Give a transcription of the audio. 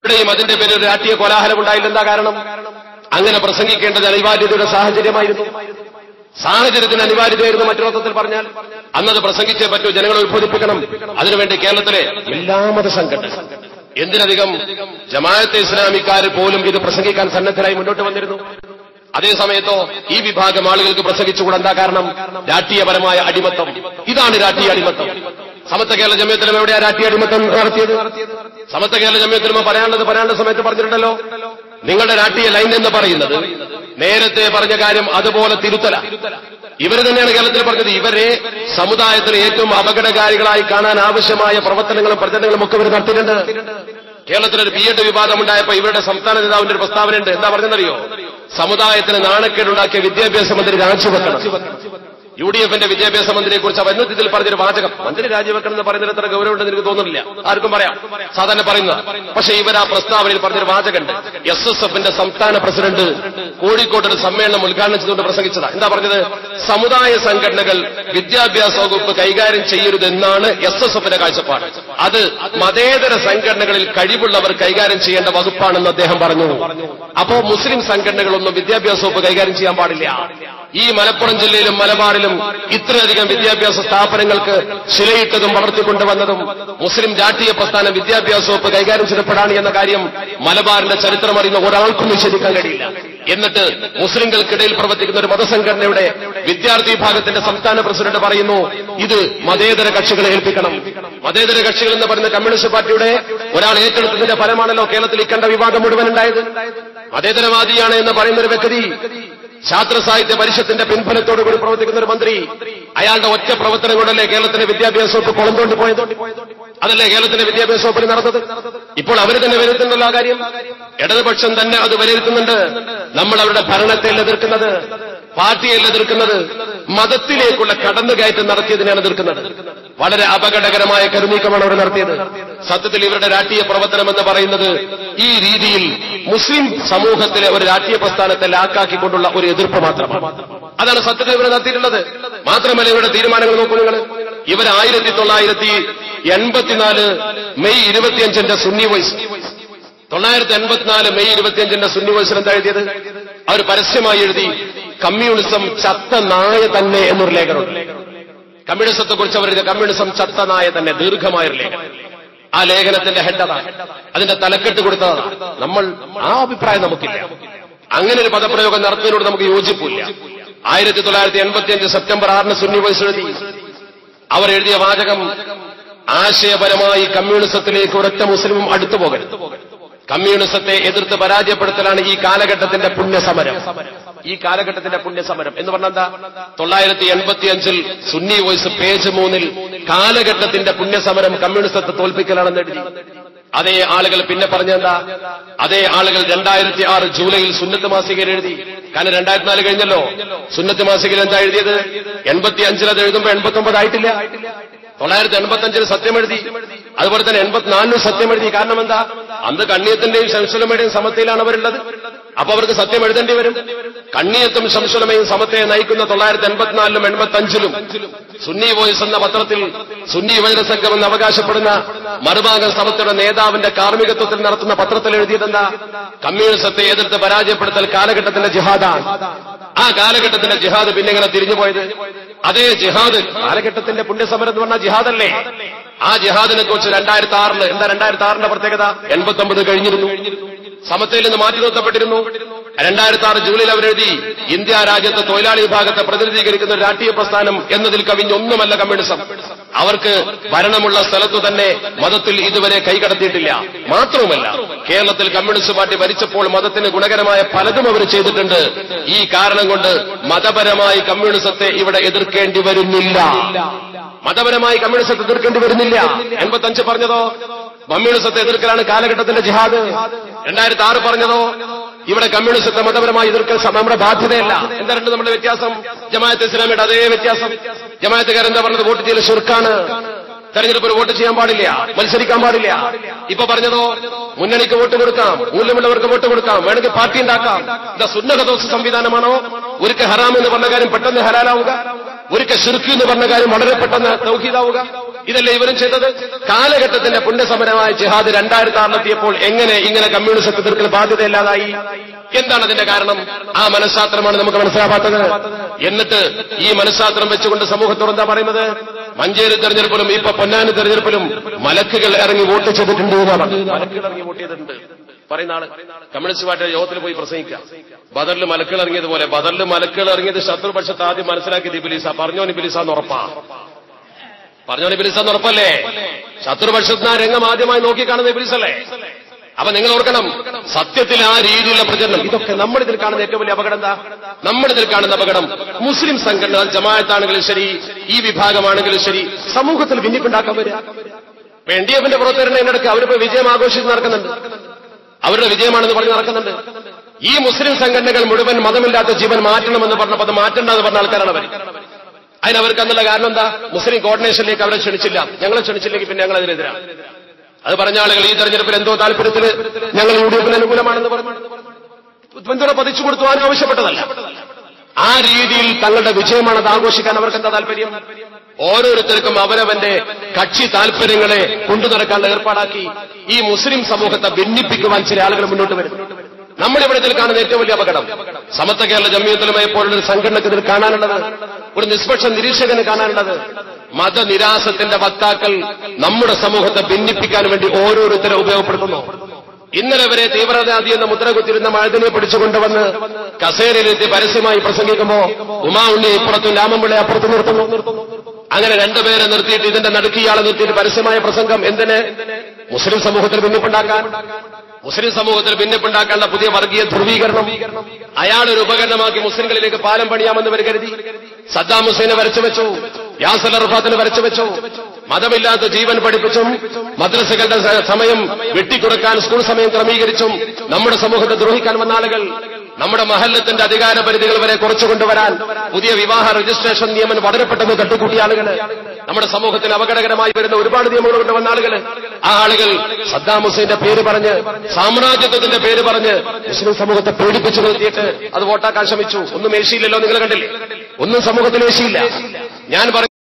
ഇവിടെയും അതിന്റെ പേരിൽ രാഷ്ട്രീയ കോലാഹലം ഉണ്ടായില്ല. എന്താ കാരണം? അങ്ങനെ പ്രസംഗിക്കേണ്ടത് അനിവാര്യതയുടെ സാഹചര്യമായിരുന്നു. സാഹചര്യത്തിന് അനിവാര്യതയായിരുന്നു. മറ്റൊരർത്ഥത്തിൽ പറഞ്ഞാൽ അന്നത് പ്രസംഗിച്ചേ പറ്റൂ, ജനങ്ങളെ ഉത്ബോധിപ്പിക്കണം. അതിനുവേണ്ടി കേരളത്തിലെ എല്ലാ മതസംഘടനകൾ, എന്തിനധികം ജമാഅത്തെ ഇസ്ലാമിക്കാർ പോലും ഇത് പ്രസംഗിക്കാൻ സന്നദ്ധരായി മുന്നോട്ട് വന്നിരുന്നു. അതേസമയത്തോ ഈ വിഭാഗം ആളുകൾക്ക് പ്രസംഗിച്ചുകൂടെ. എന്താ കാരണം? രാഷ്ട്രീയപരമായ അടിമത്തം. ഇതാണ് രാഷ്ട്രീയ അടിമത്തം. സമത്വ കേരള ജമിയത്തിലും എവിടെയാ രാഷ്ട്രീയ അടിമത്തം നടത്തിയത്? സമത്വ കേരള ജമിയത്തിലും പറയാനുള്ള സമയത്ത് പറഞ്ഞിട്ടുണ്ടല്ലോ, നിങ്ങളുടെ രാഷ്ട്രീയ ലൈൻ എന്ന് പറയുന്നത് നേരത്തെ പറഞ്ഞ കാര്യം അതുപോലെ തിരുത്തല. ഇവർ തന്നെയാണ് കേരളത്തിൽ പറഞ്ഞത്. ഇവരെ സമുദായത്തിന് ഏറ്റവും അപകടകാരികളായി കാണാൻ ആവശ്യമായ പ്രവർത്തനങ്ങളും പ്രചരണങ്ങളും ഒക്കെ ഇവർ നടത്തിയിട്ടുണ്ട്. കേരളത്തിലൊരു BEd വിവാദം ഉണ്ടായപ്പോ ഇവരുടെ സംസ്ഥാന നേതാവിന്റെ ഒരു പ്രസ്താവനയുണ്ട്. എന്താ പറഞ്ഞെന്നറിയോ? സമുദായത്തിന് നാണക്കേടുണ്ടാക്കിയ വിദ്യാഭ്യാസ മന്ത്രി രാജിവെക്കണം. UDFന്റെ വിദ്യാഭ്യാസ മന്ത്രിയെ കുറിച്ച് വന്നതിൽ പറഞ്ഞൊരു വാചകം, മന്ത്രി രാജിവെക്കണം എന്ന് പറയുന്നതിൽ എത്ര ഗൗരവമുണ്ടെന്ന് എനിക്ക് തോന്നുന്നില്ല. ആർക്കും പറയാം, സാധാരണ പറയുന്നത്. പക്ഷെ ഇവർ ആ പ്രസ്താവനയിൽ പറഞ്ഞൊരു വാചകമുണ്ട്. SSFന്റെ സംസ്ഥാന പ്രസിഡന്റ് കോഴിക്കോട് ഒരു സമ്മേളനം ഉദ്ഘാടനം ചെയ്തുകൊണ്ട് പ്രസംഗിച്ചതാ. എന്താ പറഞ്ഞത്? സമുദായ സംഘടനകൾ വിദ്യാഭ്യാസ വകുപ്പ് കൈകാര്യം ചെയ്യരുതെന്നാണ് SSFന്റെ കാഴ്ചപ്പാട്. അത് മതേതര സംഘടനകളിൽ കഴിവുള്ളവർ കൈകാര്യം ചെയ്യേണ്ട വകുപ്പാണെന്ന് അദ്ദേഹം പറഞ്ഞു. അപ്പോ മുസ്ലിം സംഘടനകളൊന്നും വിദ്യാഭ്യാസ വകുപ്പ് കൈകാര്യം ചെയ്യാൻ പാടില്ല. ഈ മലപ്പുറം ജില്ലയിലും മലബാറിലും ഇത്രയധികം വിദ്യാഭ്യാസ സ്ഥാപനങ്ങൾക്ക് ശിലയിട്ടതും വളർത്തിക്കൊണ്ടുവന്നതും മുസ്ലിം രാഷ്ട്രീയ പ്രസ്ഥാനം വിദ്യാഭ്യാസ വകുപ്പ് കൈകാര്യം ചെയ്യപ്പെടാണ് എന്ന കാര്യം മലബാറിന്റെ ചരിത്രം അറിയുന്ന ഒരാൾക്കും നിഷേധിക്കാൻ കഴിയില്ല. എന്നിട്ട് മുസ്ലിംകൾക്കിടയിൽ പ്രവർത്തിക്കുന്ന ഒരു മതസംഘടനയുടെ വിദ്യാർത്ഥി വിഭാഗത്തിന്റെ സംസ്ഥാന പ്രസിഡന്റ് പറയുന്നു, ഇത് മതേതര കക്ഷികളെ ഏൽപ്പിക്കണം. മതേതര കക്ഷികൾ എന്ന് പറയുന്ന കമ്മ്യൂണിസ്റ്റ് പാർട്ടിയുടെ ഒരാൾ ഏറ്റെടുത്തതിന്റെ ഫലമാണല്ലോ കേരളത്തിൽ ഇക്കണ്ട വിവാദം മുഴുവൻ ഉണ്ടായത്. മതേതരവാദിയാണ് എന്ന് പറയുന്ന ഒരു വ്യക്തി, ശാസ്ത്ര സാഹിത്യ പരിഷത്തിന്റെ പിൻബലത്തോടുകൂടി പ്രവർത്തിക്കുന്ന ഒരു മന്ത്രി, അയാളുടെ ഒറ്റ പ്രവർത്തനം കൊണ്ടല്ലേ കേരളത്തിന്റെ വിദ്യാഭ്യാസ വകുപ്പ് കുളം തോണ്ടി പോയത്? അതല്ലേ കേരളത്തിന്റെ വിദ്യാഭ്യാസ വകുപ്പിൽ നടന്നത്? ഇപ്പോൾ അവർ തന്നെ വിലയിരുത്തുന്നുള്ള ആ കാര്യം ഇടതുപക്ഷം തന്നെ അത് വിലയിരുത്തുന്നുണ്ട്. നമ്മൾ അവരുടെ ഭരണത്തെയല്ല എതിർക്കുന്നത്, പാർട്ടിയല്ല എതിർക്കുന്നത്, മതത്തിലേക്കുള്ള കടന്നുകയറ്റം നടത്തിയതിനാണ് എതിർക്കുന്നത്. വളരെ അപകടകരമായ കരുനീക്കമാണ് അവർ നടത്തിയത്. സത്യത്തിൽ ഇവരുടെ രാഷ്ട്രീയ പ്രവർത്തനം എന്ന് പറയുന്നത് ഈ രീതിയിൽ മുസ്ലിം സമൂഹത്തിലെ ഒരു രാഷ്ട്രീയ പ്രസ്ഥാനത്തെ ലാക്കാക്കിക്കൊണ്ടുള്ള ഒരു എതിർപ്പ് മാത്രമാണ്. അതാണ് സത്യത്തിൽ ഇവർ നടത്തിയിട്ടുള്ളത്. മാത്രമല്ല ഇവരുടെ തീരുമാനങ്ങൾ നോക്കൂ നിങ്ങൾ. ഇവർ 1984 May 25 Sunni voice, 1984 May 25 Sunni വോയ്സിൽ എന്താ എഴുതിയത്? അവർ പരസ്യമായി എഴുതി, കമ്മ്യൂണിസം ചത്ത നായ തന്നെ എന്നൊരു ലേഖനമുണ്ട്. കമ്മ്യൂണിസത്തെ കുറിച്ച് അവർ കമ്മ്യൂണിസം ചത്ത നായ തന്നെ, ദീർഘമായൊരു ലേഖനം. ആ ലേഖനത്തിന്റെ ഹെഡ് അതാണ്, അതിന്റെ തലക്കെട്ട് കൊടുത്തതാണ്. നമ്മൾ ആ അഭിപ്രായം നമുക്കില്ല. അങ്ങനെ ഒരു പദപ്രയോഗം നടത്തുന്നതിനോട് നമുക്ക് യോജിപ്പില്ല. 1985 സെപ്റ്റംബർ 6 സുന്നി വോയ്സ് എഴുതി. അവർ എഴുതിയ വാചകം, ആശയപരമായി കമ്മ്യൂണിസത്തിലേക്ക് ഒരൊറ്റ മുസ്ലിമും അടുത്തു പോകരുത്. കമ്മ്യൂണിസത്തെ എതിർത്ത് പരാജയപ്പെടുത്തലാണ് ഈ കാലഘട്ടത്തിന്റെ പുണ്യസമരം. ഈ കാലഘട്ടത്തിന്റെ പുണ്യസമരം എന്ന് പറഞ്ഞാൽ എന്താ? 1985 സുന്നി വോയ്സ് പേജ് 3 കാലഘട്ടത്തിന്റെ പുണ്യസമരം കമ്മ്യൂണിസത്തെ തോൽപ്പിക്കലാണെന്ന് എഴുതി. അതേ ആളുകൾ പിന്നെ പറഞ്ഞെന്താ? അതേ ആളുകൾ 2006 ജൂലൈയിൽ സുന്നത്ത് മാസികയിൽ എഴുതി. കാരണം 2004 കഴിഞ്ഞല്ലോ. സുന്നത്ത് മാസികയിൽ എന്താ എഴുതിയത്? 85 അത് എഴുതുമ്പോൾ 89 ആയിട്ടില്ല. 985 സത്യം എഴുതി. അതുപോലെ തന്നെ 84 സത്യം എഴുതി. കാരണം എന്താ? അന്ന് കണ്ണിയത്തിന്റെയും ശംസുലമയുടെയും സമത്വയിലാണ് അവരുള്ളത്. അപ്പൊ അവർക്ക് സത്യം എഴുതേണ്ടി വരും. കണ്ണിയത്തും ശംസുലമയും സമത്വയെ നയിക്കുന്ന 984 85 സുന്നി വോയ്സ് എന്ന പത്രത്തിൽ സുന്നി യുവജന സംഘം എന്ന് അവകാശപ്പെടുന്ന മറുഭാഗം സമത്വയുടെ നേതാവിന്റെ കാർമ്മികത്വത്തിൽ നടത്തുന്ന പത്രത്തിൽ എഴുതിയതെന്താ? കമ്മ്യൂണിസത്തെ എതിർത്ത് പരാജയപ്പെടുത്തൽ കാലഘട്ടത്തിന്റെ ജിഹാദാണ്. ആ കാലഘട്ടത്തിന്റെ ജിഹാദ് പിന്നെ ഇങ്ങനെ തിരിഞ്ഞുപോയത്. അതേ ജിഹാദ് കാലഘട്ടത്തിന്റെ പുണ്യസമരം എന്ന് പറഞ്ഞാൽ ജിഹാദല്ലേ? ആ ജിഹാദിനെ കുറിച്ച് 2006 എന്താ 2006ന്റെ പ്രത്യേകത? 89 കഴിഞ്ഞിരുന്നു. സമത്വയിൽ നിന്ന് മാറ്റി നിർത്തപ്പെട്ടിരുന്നു. 2006 ജൂലൈയിൽ അവരെഴുതി, ഇന്ത്യ രാജ്യത്തെ തൊഴിലാളി വിഭാഗത്തെ പ്രതിനിധീകരിക്കുന്ന ഒരു രാഷ്ട്രീയ പ്രസ്ഥാനം എന്നതിൽ കവിഞ്ഞൊന്നുമല്ല കമ്മ്യൂണിസം. അവർക്ക് ഭരണമുള്ള സ്ഥലത്തു തന്നെ മതത്തിൽ ഇതുവരെ കൈകടത്തിയിട്ടില്ല. മാത്രവുമല്ല, കേരളത്തിൽ കമ്മ്യൂണിസ്റ്റ് പാർട്ടി ഭരിച്ചപ്പോൾ മതത്തിന് ഗുണകരമായ പലതും അവർ ചെയ്തിട്ടുണ്ട്. ഈ കാരണം കൊണ്ട് മതപരമായി കമ്മ്യൂണിസത്തെ ഇവിടെ എതിർക്കേണ്ടി വരുന്നില്ല. മതപരമായി കമ്മ്യൂണിസത്തെ എതിർക്കേണ്ടി വരുന്നില്ല. 85 പറഞ്ഞതോ കമ്മ്യൂണിസത്തെ എതിർക്കലാണ് കാലഘട്ടത്തിന്റെ ജിഹാദ്. 2006 പറഞ്ഞതോ ഇവിടെ കമ്മ്യൂണിസത്തെ മതപരമായി എതിർക്കൽ നമ്മുടെ ബാധ്യതയല്ല. എന്താ രണ്ട് നമ്മുടെ വ്യത്യാസം? ജമാഅത്തെ ഇസ്ലാമിയുടെ അതേ വ്യത്യാസം. ജമാഅത്തുകാരെന്താ പറഞ്ഞത്? വോട്ട് ചെയ്യൽ ശിർക്കാണ്. തെരഞ്ഞെടുപ്പിൽ വോട്ട് ചെയ്യാൻ പാടില്ല, മത്സരിക്കാൻ പാടില്ല. ഇപ്പൊ പറഞ്ഞതോ മുന്നണിക്ക് വോട്ട് കൊടുക്കാം, മൂല്യമുള്ളവർക്ക് വോട്ട് കൊടുക്കാം, വേണമെങ്കിൽ പാർട്ടി ഉണ്ടാക്കാം. ഇതാ സുന്നഹദോസ് സംവിധാനമാണോ? ഒരിക്കൽ ഹറാം എന്ന് പറഞ്ഞ കാര്യം പെട്ടെന്ന് ഹലാലാവുക, ഒരിക്കൽ ശിർക്ക് എന്ന് പറഞ്ഞ കാര്യം വളരെ പെട്ടെന്ന് തൗഹീദാവുക? ഇതല്ലേ ഇവരും ചെയ്തത്? കാലഘട്ടത്തിന്റെ പുണ്യസമരമായ ജിഹാദ് 2006 എങ്ങനെ ഇങ്ങനെ കമ്മ്യൂണിസത്തെ എതിർക്കുന്ന ബാധ്യതയില്ലാതായി? എന്താണ് അതിന്റെ കാരണം? ആ മനഃശാസ്ത്രമാണ് നമുക്ക് മനസ്സിലാവാത്തത്. എന്നിട്ട് ഈ മനഃശാസ്ത്രം വെച്ചുകൊണ്ട് സമൂഹത്തോട് എന്താ പറയുന്നത്? മഞ്ചേരി തെരഞ്ഞെടുപ്പിലും ഇപ്പൊ പൊന്നാനി തെരഞ്ഞെടുപ്പിലും മലക്കുകൾ ഇറങ്ങി വോട്ട് ചെയ്തിട്ടുണ്ട് എന്നാണ്. മലക്കുകൾ ഇറങ്ങി വോട്ട് ചെയ്തിട്ടുണ്ട് പറയുന്ന ആള് കമ്മ്യൂണിസ്റ്റ് പാർട്ടിയുടെ യോഗത്തിൽ പോയി പ്രസംഗിക്കുക. ബദറിൽ മലക്കുകൾ ഇറങ്ങിയതുപോലെ. ബദറിൽ മലക്കുകൾ ഇറങ്ങിയത് ശത്രുപക്ഷത്ത് ആദ്യം മനസ്സിലാക്കിയത് ഇബ്ലീസാ. പറഞ്ഞോൻ ഇബ്ലീസാന്ന് ഉറപ്പാ. പറഞ്ഞോൻ ഇബ്ലീസാന്ന് ഉറപ്പല്ലേ? ശത്രുപക്ഷത്ത് ആ രംഗം ആദ്യമായി നോക്കിക്കാണുന്ന ഇബ്ലീസല്ലേ? അപ്പൊ നിങ്ങൾ ഓർക്കണം, സത്യത്തിൽ ആ രീതിയിലുള്ള പ്രചരണം, ഇതൊക്കെ നമ്മളിതിൽ കാണുന്ന ഏറ്റവും വലിയ അപകടം എന്താ? നമ്മളിതിൽ കാണുന്ന അപകടം മുസ്ലിം സംഘടനകൾ, ജമാഅത്താണെങ്കിലും ശരി, ഈ വിഭാഗമാണെങ്കിലും ശരി, സമൂഹത്തിൽ ഭിന്നിപ്പുണ്ടാക്കാൻ വരിക. NDF-ന്റെ പുറത്തുവരുന്ന ഇതിനിടയ്ക്ക് അവരിപ്പോ വിജയം ആഘോഷിച്ച് നടക്കുന്നുണ്ട്. അവരുടെ വിജയമാണെന്ന് പറഞ്ഞ് നടക്കുന്നുണ്ട്. ഈ മുസ്ലിം സംഘടനകൾ മുഴുവൻ മതമില്ലാത്ത ജീവൻ മാറ്റണമെന്ന് പറഞ്ഞപ്പോൾ അത് മാറ്റണ്ടെന്ന് പറഞ്ഞ ആൾക്കാരാണ് അവർ. അതിനവർക്ക് എന്നുള്ള കാരണം എന്താ? മുസ്ലിം കോർഡിനേഷനിലേക്ക് അവരെ ക്ഷണിച്ചില്ല. ഞങ്ങളെ ക്ഷണിച്ചില്ലെങ്കിൽ പിന്നെ ഞങ്ങൾ അതിനെതിരാണ്. അത് പറഞ്ഞ ആളുകൾ ഈ തെരഞ്ഞെടുപ്പിൽ എന്തോ താല്പര്യത്തിന് ഞങ്ങൾ UDF-ന് അനുകൂലമാണെന്ന് പറഞ്ഞു പിന്തുണ പതിച്ചു കൊടുത്തു. ആവശ്യപ്പെട്ടതല്ല. ആ രീതിയിൽ തങ്ങളുടെ വിജയമാണത് ആഘോഷിക്കാൻ അവർക്ക് എന്താ താല്പര്യം? ഓരോരുത്തർക്കും അവരവന്റെ കക്ഷി താല്പര്യങ്ങളെ കൊണ്ടുനടക്കാനുള്ള ഏർപ്പാടാക്കി ഈ മുസ്ലിം സമൂഹത്തെ ഭിന്നിപ്പിക്കുവാൻ ചില ആളുകൾ മുന്നോട്ട് വരും. നമ്മളിവിടെ ഇതിൽ കാണുന്ന ഏറ്റവും വലിയ അപകടം സമത്വ കേരള ജംഇയ്യത്തുലമയെ പോലുള്ള ഒരു സംഘടനയ്ക്ക് ഇതിൽ കാണാനുള്ളത്, ഒരു നിഷ്പക്ഷ നിരീക്ഷകന് കാണാനുള്ളത്, മതനിരാസത്തിന്റെ വക്താക്കൾ നമ്മുടെ സമൂഹത്തെ ഭിന്നിപ്പിക്കാൻ വേണ്ടി ഓരോരുത്തരെ ഉപയോഗപ്പെടുത്തുന്നു. ഇന്നലെ വരെ തീവ്രവാദി എന്ന മുദ്ര കുത്തിരുന്ന മഴദിനെ പിടിച്ചുകൊണ്ടുവന്ന് കസേരയിലെത്തി പരസ്യമായി പ്രസംഗിക്കുമ്പോ ഉമാ ഉണ്ണി ഇപ്പുറത്തും രാമൻപിള്ളയെ അപ്പുറത്ത് നിർത്തുന്നു. അങ്ങനെ രണ്ടുപേരെ നിർത്തിയിട്ട് ഇതിന്റെ നടുക്കിയാളെ നിർത്തിയിട്ട് പരസ്യമായ പ്രസംഗം എന്തിന്? മുസ്ലിം സമൂഹത്തിൽ ഭിന്നിപ്പുണ്ടാക്കാൻ. മുസ്ലിം സമൂഹത്തിൽ ഭിന്നിപ്പുണ്ടാക്കാനുള്ള പുതിയ വർഗീയ ധ്രുവീകരണം അയാളൊരു ഉപകരണമാക്കി മുസ്ലിംകളിലേക്ക് പാലം പണിയാമെന്ന് ഇവർ കരുതി. സദ്ദാം ഹുസൈനെ വരച്ചു വെച്ചു, യാസർ അറഫാത്തിനെ വരച്ചു വെച്ചു, മതമില്ലാത്ത ജീവൻ പഠിപ്പിച്ചും മദ്രസകളുടെ സമയം വെട്ടിക്കുറക്കാൻ സ്കൂൾ സമയം ക്രമീകരിച്ചും നമ്മുടെ സമൂഹത്തെ ദ്രോഹിക്കാൻ വന്ന ആളുകൾ, നമ്മുടെ മഹല്ലത്തിന്റെ അധികാര പരിധികൾ വരെ കുറച്ചുകൊണ്ടുവരാൻ പുതിയ വിവാഹ രജിസ്ട്രേഷൻ നിയമം വളരെ പെട്ടെന്ന് തട്ടുകൂട്ടിയ ആളുകൾ, നമ്മുടെ സമൂഹത്തിന് അപകടകരമായി വരുന്ന ഒരുപാട് നിയമങ്ങൾ കൊണ്ടുവന്ന ആളുകൾ, ആ ആളുകൾ സദ്ദാം ഹുസൈന്റെ പേര് പറഞ്ഞ്, സാമ്രാജ്യത്വത്തിന്റെ പേര് പറഞ്ഞ് മുസ്ലിം സമൂഹത്തെ പേടിപ്പിച്ചു നിർത്തിയിട്ട് അത് വോട്ടാക്കാൻ ശ്രമിച്ചു. ഒന്നും ഏശിയില്ലല്ലോ, നിങ്ങൾ കണ്ടില്ലേ? ഒന്നും സമൂഹത്തിൽ ഏശിയില്ല. ഞാൻ